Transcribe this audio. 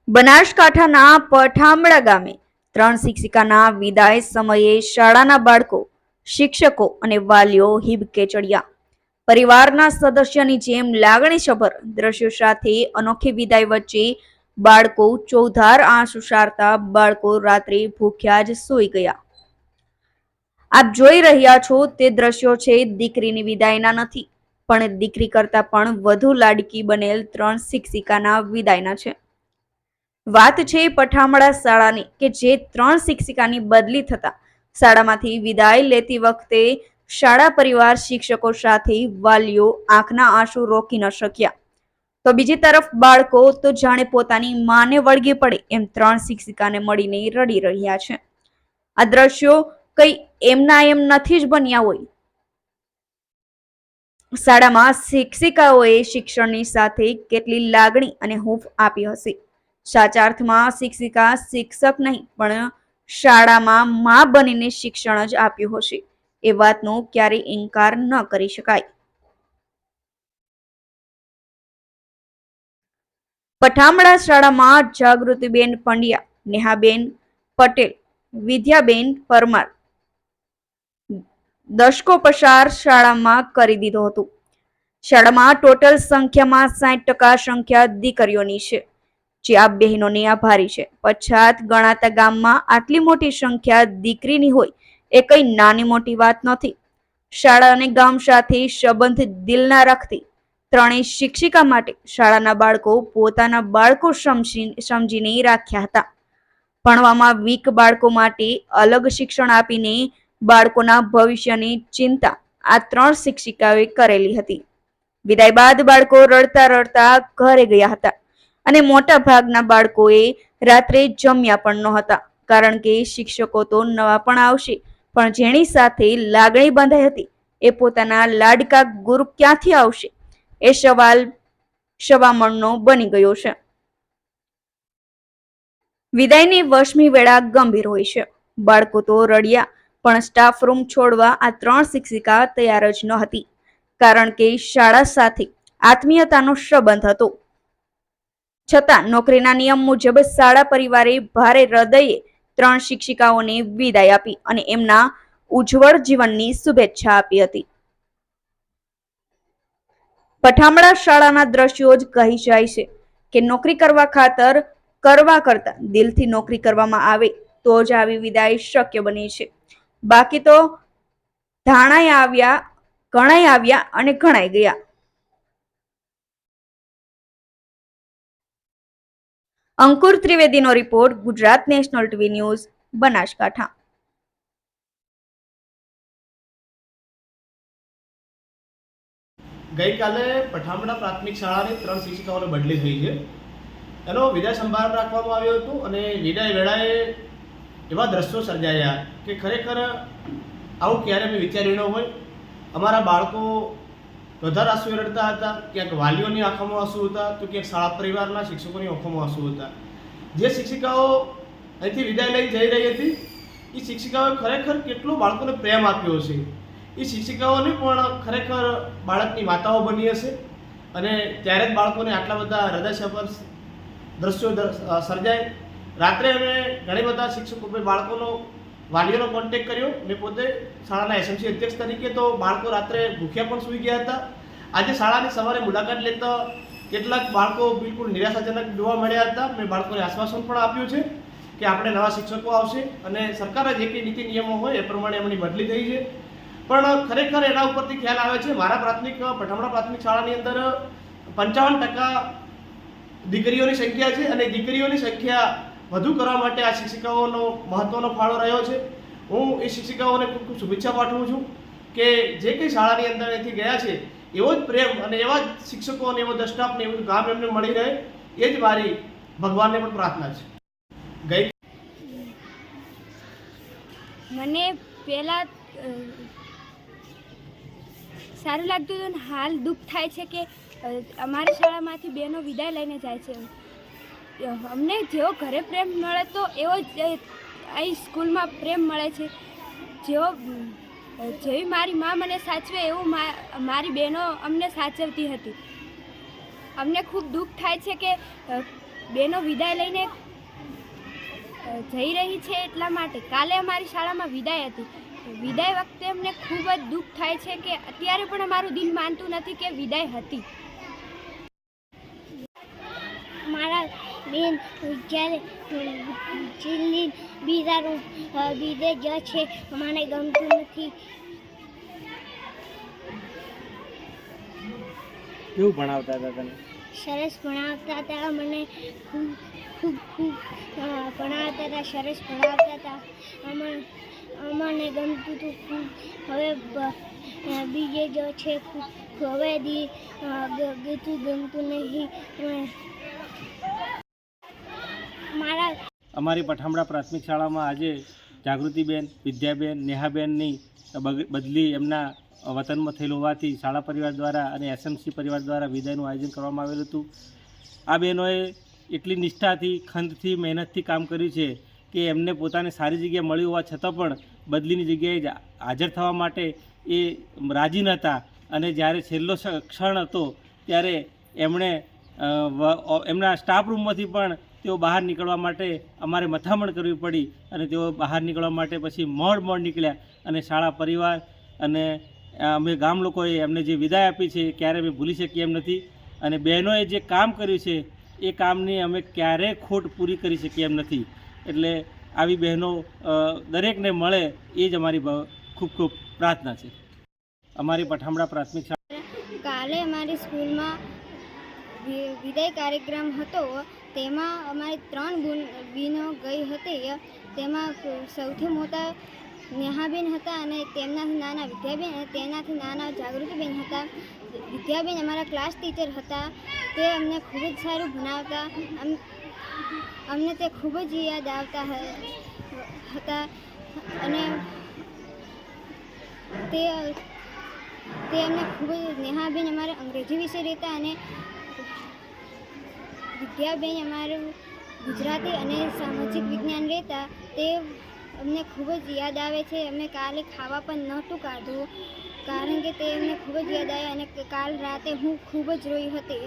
બનાસકાંઠાના પઠામડા ગામે 3 શિક્ષિકાના વિદાય સમયે શાળાના બાળકો, શિક્ષકો અને વાલીઓ હિબકે ચડ્યા. પરિવારના સદસ્યની જેમ લાગણીસભર દ્રશ્યો સાથે અનોખી વિદાય વચ્ચે બાળકો ચોધાર આંસુ સારતા બાળકો રાત્રે ભૂખ્યા જ સૂઈ ગયા. આપ જોઈ રહ્યા છો તે દ્રશ્યો છે દીકરીની વિદાયના નથી, પણ દીકરી કરતા પણ વધુ લાડકી બનેલ 3 શિક્ષિકાના વિદાયના છે. વાત છે પઠામડા શાળાની કે જે 3 શિક્ષિકાની બદલી થતા શાળામાંથી વિદાય લેતી વખતે શાળા પરિવાર, શિક્ષકો સાથે વાલીઓ આંખના આંસુ રોકી ન શક્યા. તો બીજી તરફ બાળકો તો જાણે પોતાની માને વળગી પડે એમ 3 શિક્ષિકાને મળીને રડી રહ્યા છે. આ દ્રશ્યો કઈ એમના એમ નથી જ બન્યા હોય. શાળામાં શિક્ષિકાઓએ શિક્ષણની સાથે કેટલી લાગણી અને હૂંફ આપી હશે. સાચા અર્થમાં શિક્ષિકા શિક્ષક નહીં, પણ શાળામાં માં બનીને શિક્ષણ જ આપ્યું હશે એ વાતનો ક્યારેય ઇનકાર ન કરી શકાય. પઠામડા શાળામાં જાગૃતિબેન પંડ્યા, નેહાબેન પટેલ, વિદ્યાબેન પરમાર દશકો પસાર શાળામાં કરી દીધો હતો. શાળામાં ટોટલ સંખ્યામાં 60% સંખ્યા દીકરીઓની છે, જે આ બહેનોને આભારી છે. પછાત ગણાતા ગામમાં આટલી મોટી સંખ્યા દીકરીની હોય એ કઈ નાની મોટી વાત નથી. શાળા અને ગામ સાથે સંબંધ દિલના રાખતી 3 શિક્ષિકા માટે શાળાના બાળકો પોતાના બાળકો સમજીને રાખ્યા હતા. ભણવામાં વીક બાળકો માટે અલગ શિક્ષણ આપીને બાળકોના ભવિષ્યની ચિંતા આ 3 શિક્ષિકાઓએ કરેલી હતી. વિદાય બાદ બાળકો રડતા રડતા ઘરે ગયા હતા અને મોટા ભાગના બાળકોએ રાત્રે જમ્યા પણ નહોતા, કારણ કે શિક્ષકો તો નવા પણ આવશે, પણ જેની સાથે લાગણી બાંધાઈ હતી એ પોતાના લાડકા ગુરુ ક્યાંથી આવશે એ સવાલ સવામણનો બની ગયો છે. વિદાયની 8મી વેળા ગંભીર હોય છે. બાળકો તો રડ્યા, પણ સ્ટાફ રૂમ છોડવા આ 3 શિક્ષિકા તૈયાર જ ન હતી, કારણ કે શાળા સાથે આત્મીયતાનો સંબંધ હતો. છતાં નોકરીના નિયમ મુજબ શાળા પરિવારે ભારે હૃદયે 3 શિક્ષિકાઓને વિદાય આપી અને એમના ઉજ્જવળ જીવનની શુભેચ્છા આપી હતી. પઠામડા શાળાના દ્રશ્યો જ કહી જાય છે કે નોકરી કરવા ખાતર કરવા કરતા દિલથી નોકરી કરવામાં આવે તો જ આવી વિદાય શક્ય બને છે. બાકી તો ઘણાય આવ્યા અને ઘણાય ગયા. અંકુર ત્રિવેદીનો report, Gujarat national TV news, Banaskantha. ગઈકાલે પઠામડા પ્રાથમિક શાળાની 3 શિક્ષિકાઓને બદલી થઈ છે. એનો વિદાય સંભાળ રાખવામાં આવ્યો હતો અને વિદાય વેળાએ એવા દ્રશ્યો સર્જાયા કે ખરેખર આવું ક્યારે મેં વિચાર્યું ન હોય. અમારા બાળકો વધારે આંસુ રડતા હતા, ક્યાંક વાલીઓની આંખોમાં આંસુ હતા, તો ક્યાંક શાળા પરિવારના શિક્ષકોની આંખોમાં આંસુ હતા. જે શિક્ષિકાઓ અહીંથી વિદાય લઈ જઈ રહી હતી એ શિક્ષિકાઓએ ખરેખર કેટલો બાળકોને પ્રેમ આપ્યો છે. એ શિક્ષિકાઓને પણ ખરેખર બાળકની માતાઓ બની હશે અને ત્યારે જ બાળકોને આટલા બધા હૃદયસ્પર્શ દ્રશ્યો સર્જાય. રાત્રે અમે ઘણી બધા શિક્ષકો બાળકોનો વાલીઓનો કોન્ટેક્ટ કર્યો. મેં પોતે શાળાના એસએમસી અધ્યક્ષ તરીકે તો બાળકો રાત્રે ભૂખ્યા પણ સૂઈ ગયા હતા. આજે શાળાની સવારે મુલાકાત લેતા કેટલાક બાળકો બિલકુલ નિરાશાજનક જોવા મળ્યા હતા. મેં બાળકોને આશ્વાસન પણ આપ્યું છે કે આપણે નવા શિક્ષકો આવશે અને સરકારે જે કંઈ નીતિ નિયમો હોય એ પ્રમાણે એમની બદલી થઈ છે. પણ ખરેખર એના ઉપરથી ખ્યાલ આવે છે, મારા પઠામડા પ્રાથમિક શાળાની અંદર 55% દીકરીઓની સંખ્યા છે અને દીકરીઓની સંખ્યા વધુ કરવા માટે આ શિક્ષિકાઓનો મહત્વનો ફાળો રહ્યો છે. હું એ શિક્ષિકાઓને ખૂબ ખૂબ શુભેચ્છા પાઠવું છું કે જે કંઈ શાળાની અંદર અહીંથી ગયા છે એવો જ પ્રેમ અને એવા જ શિક્ષકો અને એવો સ્ટાફ ને એવું ગામ એમને મળી રહે એ જ મારી ભગવાનને પણ પ્રાર્થના છે. મને પહેલાં સારું લાગતું હતું, હાલ દુઃખ થાય છે કે અમારી શાળામાંથી બહેનો વિદાય લઈને જાય છે. અમને જેવો ઘરે પ્રેમ મળે તો એવો જ અહીં સ્કૂલમાં પ્રેમ મળે છે. જેવી મારી મા મને સાચવે એવું મારી બહેનો અમને સાચવતી હતી. અમને ખૂબ દુઃખ થાય છે કે બેનો વિદાય લઈને જઈ રહી છે એટલા માટે કાલે અમારી શાળામાં વિદાય હતી. વિદાય વખતે અમને ખૂબ જ દુઃખ થાય છે કે અત્યારે પણ અમારું દિલ માનતું નથી કે વિદાય હતી. મારા બેન જ્યારે છેલ્લી બીજાનું બીજે જ છે, મને ગમતું નથી. કેવું ભણાવતા હતા તને? સરસ ભણાવતા હતા, મને ખૂબ ખૂબ ખૂબ ભણાવતા હતા, સરસ ભણાવતા હતા. અમને ગમતું હતું ખૂબ. હવે બીજે જ છે, હવે ગમતું નહીં. અમારી પઠામડા પ્રાથમિક શાળામાં આજે જાગૃતિબેન, વિદ્યાબેન, નેહાબેનની બદલી એમના વતનમાં થયેલ હોવાથી શાળા પરિવાર દ્વારા અને એસએમસી પરિવાર દ્વારા વિદાયનું આયોજન કરવામાં આવેલું હતું. આ બહેનોએ એટલી નિષ્ઠાથી, ખંતથી, મહેનતથી કામ કર્યું છે કે એમને પોતાને સારી જગ્યા મળી હોવા છતાં પણ બદલીની જગ્યાએ હાજર થવા માટે એ રાજી નહોતા. અને જ્યારે છેલ્લો ક્ષણ હતો ત્યારે એમણે એમના સ્ટાફ રૂમમાંથી પણ તેઓ બહાર નીકળવા માટે અમારે મથામણ કરવી પડી અને તેઓ બહાર નીકળવા માટે પછી મોડ નીકળ્યા. અને શાળા પરિવાર અને અમે ગામ લોકોએ એમને જે વિદાય આપી છે ક્યારેય અમે ભૂલી શકીએ એમ નથી. અને બહેનોએ જે કામ કર્યું છે એ કામની અમે ક્યારેય ખોટ પૂરી કરી શકીએ એમ નથી. એટલે આવી બહેનો દરેકને મળે એ જ અમારી ખૂબ ખૂબ પ્રાર્થના છે. અમારી પઠામડા પ્રાથમિક શાળા કાલે અમારી સ્કૂલમાં વિદાય કાર્યક્રમ હતો. તેમાં અમારી 3 બહેનો ગઈ હતી. તેમાં સૌથી મોટા નેહાબેન હતા અને તેમનાથી નાના વિદ્યાબેન અને તેનાથી નાના જાગૃતિબેન હતા. વિદ્યાબેન અમારા ક્લાસ ટીચર હતા. તે અમને ખૂબ જ સારું ભણાવતા. અમને તે ખૂબ જ યાદ આવતા હતા. અને તે અમને ખૂબ જ નેહાબેન અમારે અંગ્રેજી વિષય રહેતા અને વિદ્યાબેન અમારું ગુજરાતી અને સામાજિક વિજ્ઞાન રહેતા. તે અમને ખૂબ જ યાદ આવે છે. અમે કાલે ખાવા પણ નહોતું કાઢું કારણ કે તે અમને ખૂબ જ યાદ આવે અને કાલ રાતે હું ખૂબ જ રોઈ હતી.